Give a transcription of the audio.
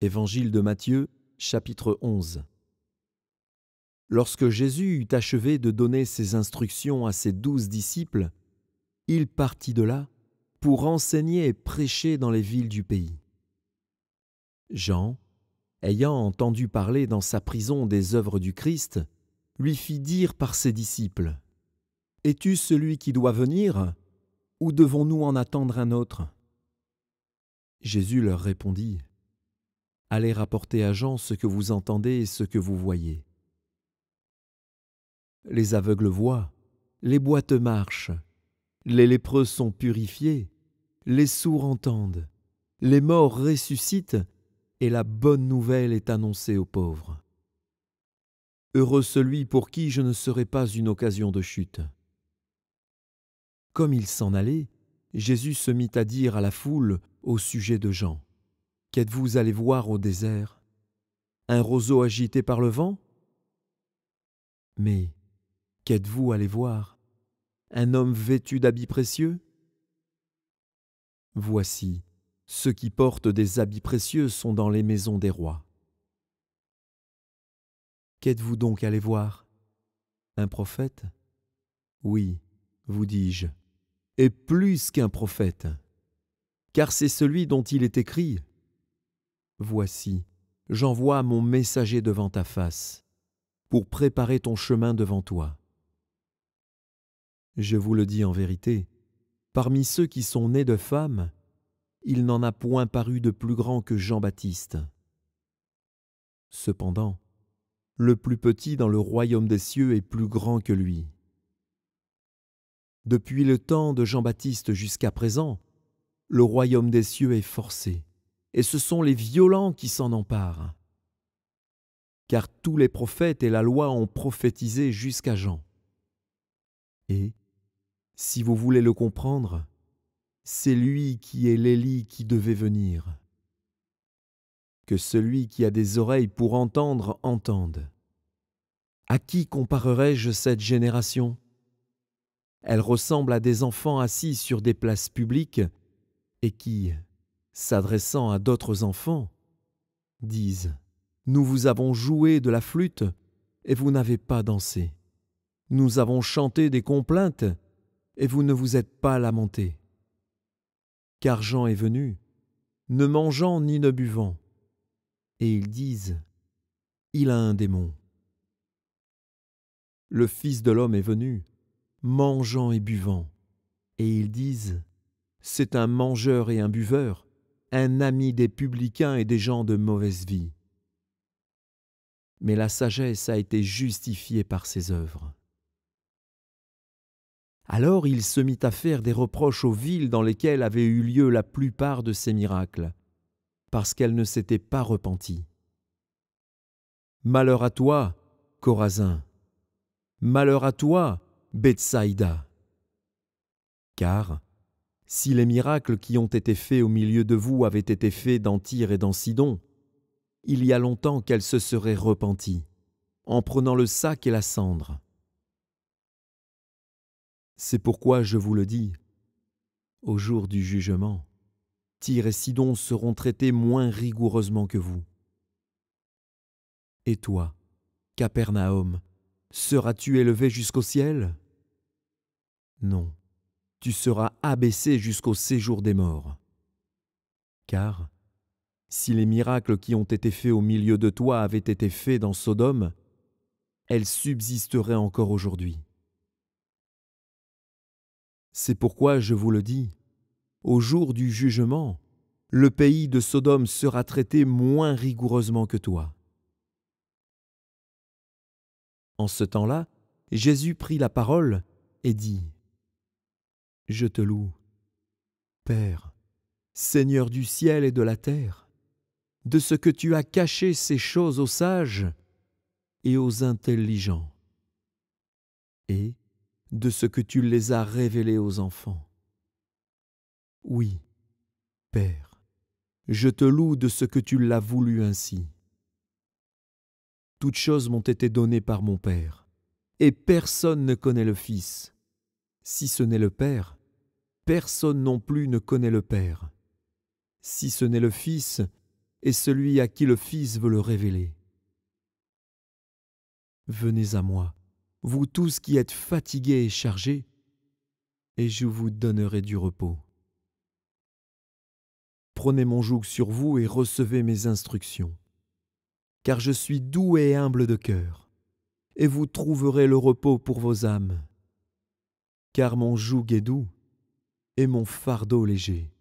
Évangile de Matthieu, chapitre 11. Lorsque Jésus eut achevé de donner ses instructions à ses 12 disciples, il partit de là pour enseigner et prêcher dans les villes du pays. Jean, ayant entendu parler dans sa prison des œuvres du Christ, lui fit dire par ses disciples : « Es-tu celui qui doit venir, ou devons-nous en attendre un autre ?» Jésus leur répondit : « Allez rapporter à Jean ce que vous entendez et ce que vous voyez. Les aveugles voient, les boiteux marchent, les lépreux sont purifiés, les sourds entendent, les morts ressuscitent, et la bonne nouvelle est annoncée aux pauvres. Heureux celui pour qui je ne serai pas une occasion de chute. » Comme il s'en allait, Jésus se mit à dire à la foule au sujet de Jean : « Qu'êtes-vous allés voir au désert ? Un roseau agité par le vent ? Mais qu'êtes-vous allés voir ? Un homme vêtu d'habits précieux ? Voici, ceux qui portent des habits précieux sont dans les maisons des rois. Qu'êtes-vous donc allés voir ? Un prophète ? Oui, vous dis-je, et plus qu'un prophète, car c'est celui dont il est écrit : « Voici, j'envoie mon messager devant ta face, pour préparer ton chemin devant toi. » Je vous le dis en vérité, parmi ceux qui sont nés de femmes, il n'en a point paru de plus grand que Jean-Baptiste. Cependant, le plus petit dans le royaume des cieux est plus grand que lui. Depuis le temps de Jean-Baptiste jusqu'à présent, le royaume des cieux est forcé, et ce sont les violents qui s'en emparent. Car tous les prophètes et la loi ont prophétisé jusqu'à Jean. Et, si vous voulez le comprendre, c'est lui qui est l'Élie qui devait venir. Que celui qui a des oreilles pour entendre, entende. À qui comparerai-je cette génération ? Elle ressemble à des enfants assis sur des places publiques et qui, s'adressant à d'autres enfants, disent : « Nous vous avons joué de la flûte et vous n'avez pas dansé. Nous avons chanté des complaintes et vous ne vous êtes pas lamentés. Car Jean est venu, ne mangeant ni ne buvant, et ils disent : il a un démon. Le Fils de l'homme est venu, mangeant et buvant, et ils disent : c'est un mangeur et un buveur, un ami des publicains et des gens de mauvaise vie. Mais la sagesse a été justifiée par ses œuvres. » Alors il se mit à faire des reproches aux villes dans lesquelles avaient eu lieu la plupart de ces miracles, parce qu'elles ne s'étaient pas repenties. Malheur à toi, Chorazin! Malheur à toi, Bethsaïda! Car, si les miracles qui ont été faits au milieu de vous avaient été faits dans Tyr et dans Sidon, il y a longtemps qu'elles se seraient repenties, en prenant le sac et la cendre. C'est pourquoi je vous le dis, au jour du jugement, Tyr et Sidon seront traités moins rigoureusement que vous. Et toi, Capernaum, seras-tu élevé jusqu'au ciel ? Non, tu seras abaissé jusqu'au séjour des morts. Car, si les miracles qui ont été faits au milieu de toi avaient été faits dans Sodome, elles subsisteraient encore aujourd'hui. C'est pourquoi je vous le dis, au jour du jugement, le pays de Sodome sera traité moins rigoureusement que toi. En ce temps-là, Jésus prit la parole et dit : « Je te loue, Père, Seigneur du ciel et de la terre, de ce que tu as caché ces choses aux sages et aux intelligents, et de ce que tu les as révélées aux enfants. Oui, Père, je te loue de ce que tu l'as voulu ainsi. Toutes choses m'ont été données par mon Père, et personne ne connaît le Fils. Si ce n'est le Père, personne non plus ne connaît le Père. Si ce n'est le Fils, et celui à qui le Fils veut le révéler. Venez à moi, vous tous qui êtes fatigués et chargés, et je vous donnerai du repos. Prenez mon joug sur vous et recevez mes instructions, car je suis doux et humble de cœur, et vous trouverez le repos pour vos âmes. Car mon joug est doux et mon fardeau léger.